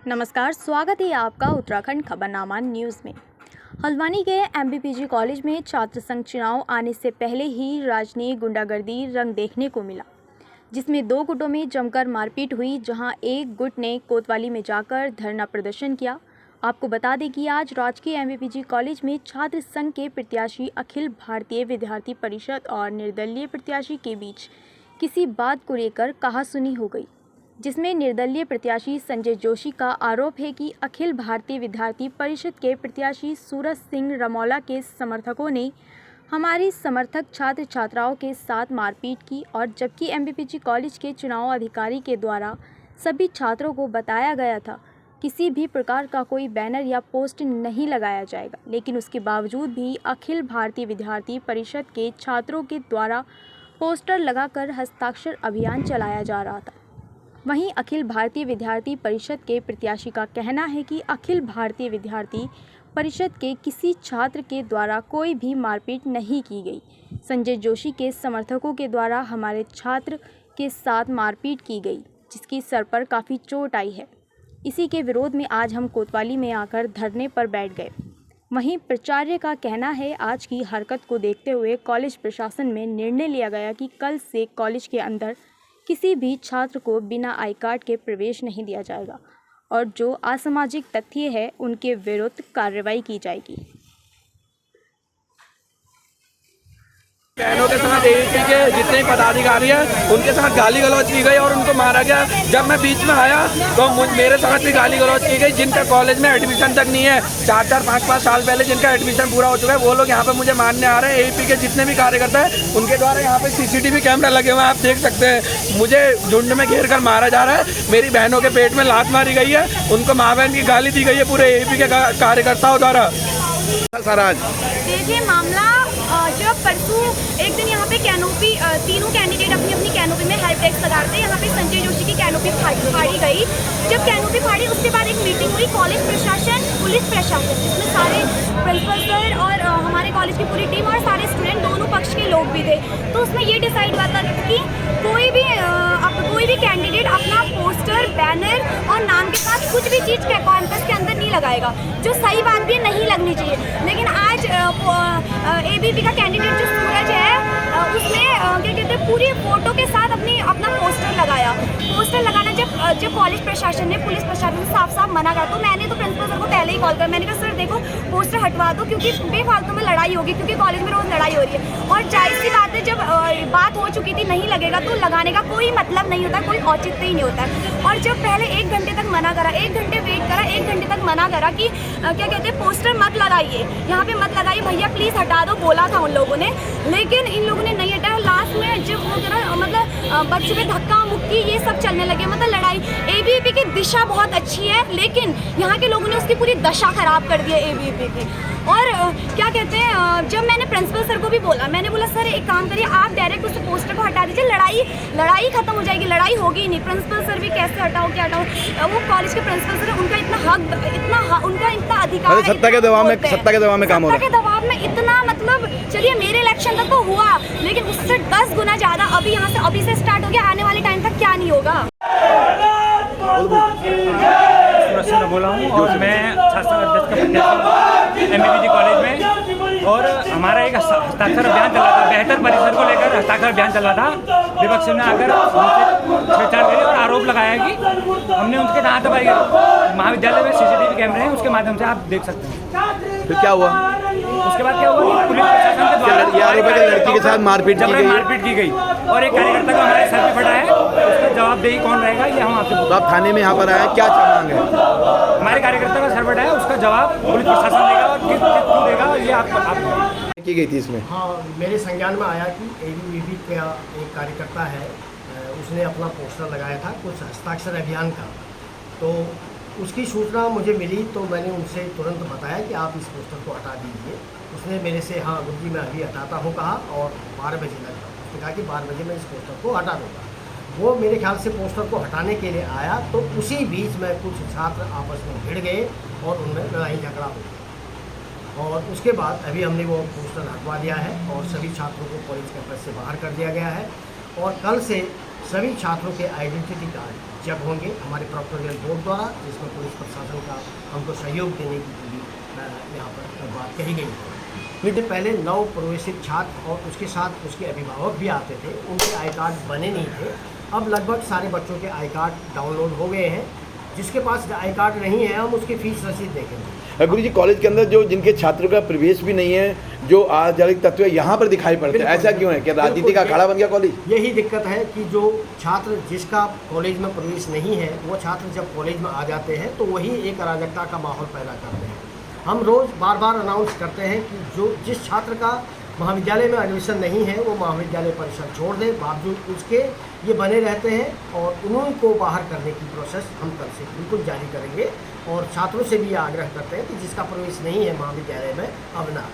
नमस्कार, स्वागत है आपका उत्तराखंड खबरनामा न्यूज़ में। हल्द्वानी के एमबीपीजी कॉलेज में छात्र संघ चुनाव आने से पहले ही राजनीतिक गुंडागर्दी रंग देखने को मिला, जिसमें दो गुटों में जमकर मारपीट हुई, जहां एक गुट ने कोतवाली में जाकर धरना प्रदर्शन किया। आपको बता दें कि आज राजकीय एमबीपीजी कॉलेज में छात्र संघ के प्रत्याशी अखिल भारतीय विद्यार्थी परिषद और निर्दलीय प्रत्याशी के बीच किसी बात को लेकर कहासुनी हो गई, जिसमें निर्दलीय प्रत्याशी संजय जोशी का आरोप है कि अखिल भारतीय विद्यार्थी परिषद के प्रत्याशी सूरज सिंह रमौला के समर्थकों ने हमारी समर्थक छात्र छात्राओं के साथ मारपीट की, और जबकि एमबीपीजी कॉलेज के चुनाव अधिकारी के द्वारा सभी छात्रों को बताया गया था किसी भी प्रकार का कोई बैनर या पोस्ट नहीं लगाया जाएगा, लेकिन उसके बावजूद भी अखिल भारतीय विद्यार्थी परिषद के छात्रों के द्वारा पोस्टर लगाकर हस्ताक्षर अभियान चलाया जा रहा था। वहीं अखिल भारतीय विद्यार्थी परिषद के प्रत्याशी का कहना है कि अखिल भारतीय विद्यार्थी परिषद के किसी छात्र के द्वारा कोई भी मारपीट नहीं की गई। संजय जोशी के समर्थकों के द्वारा हमारे छात्र के साथ मारपीट की गई, जिसकी सर पर काफ़ी चोट आई है। इसी के विरोध में आज हम कोतवाली में आकर धरने पर बैठ गए। वहीं प्राचार्य का कहना है, आज की हरकत को देखते हुए कॉलेज प्रशासन में निर्णय लिया गया कि कल से कॉलेज के अंदर किसी भी छात्र को बिना आई कार्ड के प्रवेश नहीं दिया जाएगा, और जो असामाजिक तथ्य है उनके विरुद्ध कार्रवाई की जाएगी। बहनों के साथ एबीपी के जितने पदाधिकारी हैं उनके साथ गाली गलौज की गई और उनको मारा गया। जब मैं बीच में आया तो मेरे साथ भी गाली गलौज की गई। जिनका कॉलेज में एडमिशन तक नहीं है, 4-4, 5-5 साल पहले जिनका एडमिशन पूरा हो चुका है, वो लोग यहाँ पे मुझे मारने आ रहे हैं। एबीपी के जितने भी कार्यकर्ता हैं उनके द्वारा यहाँ पे सीसीटीवी कैमरा लगे हुए हैं, आप देख सकते हैं। मुझे झुंड में घेर कर मारा जा रहा है। मेरी बहनों के पेट में लात मारी गई है, उनको माँ बहन की गाली दी गई है पूरे एबीपी के कार्यकर्ताओं द्वारा। देखिए मामला, जब परसों एक दिन यहाँ पे कैनोपी तीनों कैंडिडेट अपनी अपनी कैनोपी में हेल्प डेस्क लगा रहे थे। यहाँ पे संजय जोशी की कैनोपी फाड़ी गई। जब कैनोपी फाड़ी उसके बाद एक मीटिंग हुई कॉलेज प्रशासन पुलिस प्रशासन, जिसमें सारे प्रिंसिपल सर और हमारे कॉलेज की पूरी टीम और सारे स्टूडेंट दोनों पक्ष के लोग भी थे। तो उसमें ये डिसाइड हुआ था कि कोई भी कैंडिडेट अपना पोस्टर, बैनर और नाम के साथ कुछ भी चीज़ कैंपस के अंदर नहीं लगाएगा, जो सही बात भी नहीं लगनी चाहिए। लेकिन आज एबीपी का कैंडिडेट जो सूरज है, उसने क्या कहते हैं पूरी फोटो के साथ अपना पोस्टर लगाया। पोस्टर लगाना जब कॉलेज प्रशासन ने, पुलिस प्रशासन ने साफ साफ मना करा, तो मैंने तो प्रिंसिपल सर को पहले ही कॉल कर, मैंने कहा सर देखो पोस्टर हटवा दो, क्योंकि बेफालतू में लड़ाई होगी, क्योंकि कॉलेज में रोज़ लड़ाई हो रही है। और जाहिर सी बात है, जब बात हो चुकी थी नहीं लगेगा तो लगाने का कोई मतलब नहीं होता, कोई औचित्य ही नहीं होता है। और जब पहले 1 घंटे तक मना करा, 1 घंटे वेट करा, 1 घंटे तक मना करा कि क्या कहते हैं पोस्टर मत लगाइए, यहाँ पे मत लगाइए भैया, प्लीज़ हटा दो, बोला था उन लोगों ने, लेकिन इन लोगों ने नहीं हटाया। लास्ट में जब वो मतलब बच्चों पे धक्का मुक्की ये सब चलने लगे, मतलब लड़ाई। एबीपी की दिशा बहुत अच्छी है, लेकिन यहाँ के लोगों ने उसकी पूरी दशा खराब कर दी है एबीपी की। और क्या कहते हैं, जब मैंने प्रिंसिपल सर को भी बोला, मैंने बोला सर एक काम करिए, आप डायरेक्ट उस पोस्टर को हटा दीजिए, लड़ाई खत्म हो जाएगी, लड़ाई होगी ही नहीं। प्रिंसिपल सर भी कैसे हटाओ क्या हटाओ, वो कॉलेज के प्रिंसिपल सर, उनका इतना हक, उनका इतना अधिकार, सत्ता के दबाव में काम हो रहा है। सत्ता के दबाव में इतना, मतलब चलिए मेरे इलेक्शन तक तो हुआ, लेकिन उससे 10 गुना ज़्यादा अभी से स्टार्ट हो गया, आने वाले टाइम तक क्या नहीं होगा। बोला हूँ और मैं छात्र अध्यक्ष का प्रत्याशी एमबीपीजी कॉलेज में, और हमारा एक हस्ताक्षर अभियान चला था, बेहतर परिसर को लेकर हस्ताक्षर अभियान चला था। विपक्ष ने आकर छेड़छाड़ करी और आरोप लगाया कि हमने उनके कहा था भाई महाविद्यालय में सीसीटीवी कैमरे हैं, उसके माध्यम से आप देख सकते हैं। फिर क्या हुआ? उसके बाद क्या हुआ कि पुलिस प्रशासन के द्वारा लड़की के साथ मारपीट की गई और एक कार्यकर्ता को हमारे सर पे फटा है। उसका जवाबदेही कौन रहेगा ये हम आपसे। तो आप थाने में यहाँ पर आए, क्या मांग है? हमारे कार्यकर्ता का सर फटा है, उसका जवाब पुलिस प्रशासन देगा और किस देगा ये आप की गई थी इसमें। हाँ, मेरे संज्ञान में आया कि एबीपी का एक कार्यकर्ता है, उसने अपना पोस्टर लगाया था कुछ हस्ताक्षर अभियान का। तो उसकी सूचना मुझे मिली तो मैंने उनसे तुरंत बताया कि आप इस पोस्टर को हटा दीजिए। उसने मेरे से हाँ गुरुजी मैं अभी हटाता हूँ कहा, और 12 बजे लग गया। उसने कहा कि 12 बजे मैं इस पोस्टर को हटा दूँगा। वो मेरे ख्याल से पोस्टर को हटाने के लिए आया, तो उसी बीच में कुछ छात्र आपस में भिड़ गए और उनमें लड़ाई झगड़ा हो गया। और उसके बाद अभी हमने वो पोस्टर हटवा दिया है और सभी छात्रों को कॉलेज कैंपस से बाहर कर दिया गया है। और कल से सभी छात्रों के आइडेंटिटी कार्ड चेक होंगे हमारे प्रोक्टोरियल बोर्ड द्वारा, जिसमें पुलिस प्रशासन का हमको सहयोग देने की पूरी यहाँ पर बात कही गई है। लेकिन पहले नव प्रवेशित छात्र और उसके साथ उसके अभिभावक भी आते थे, उनके आई कार्ड बने नहीं थे। अब लगभग सारे बच्चों के आई कार्ड डाउनलोड हो गए हैं। जिसके पास आई कार्ड नहीं है हम उसकी फीस रसीद देखेंगे। गुरु जी, कॉलेज के अंदर जो जिनके छात्रों का प्रवेश भी नहीं है, जो आधारिक तत्व यहाँ पर दिखाई पड़ते हैं, ऐसा क्यों है? क्या राजनीति का अखाड़ा बन गया कॉलेज? यही दिक्कत है कि जो छात्र जिसका कॉलेज में प्रवेश नहीं है, वो छात्र जब कॉलेज में आ जाते हैं तो वही एक अराजकता का माहौल पैदा करते हैं। हम रोज़ बार बार अनाउंस करते हैं कि जिस छात्र का महाविद्यालय में एडमिशन नहीं है वो महाविद्यालय परिसर छोड़ दे, बावजूद उसके ये बने रहते हैं और उन्हीं को बाहर करने की प्रोसेस हम कल से बिल्कुल जारी करेंगे और छात्रों से भी आग्रह करते हैं कि जिसका प्रवेश नहीं है महाविद्यालय में अब ना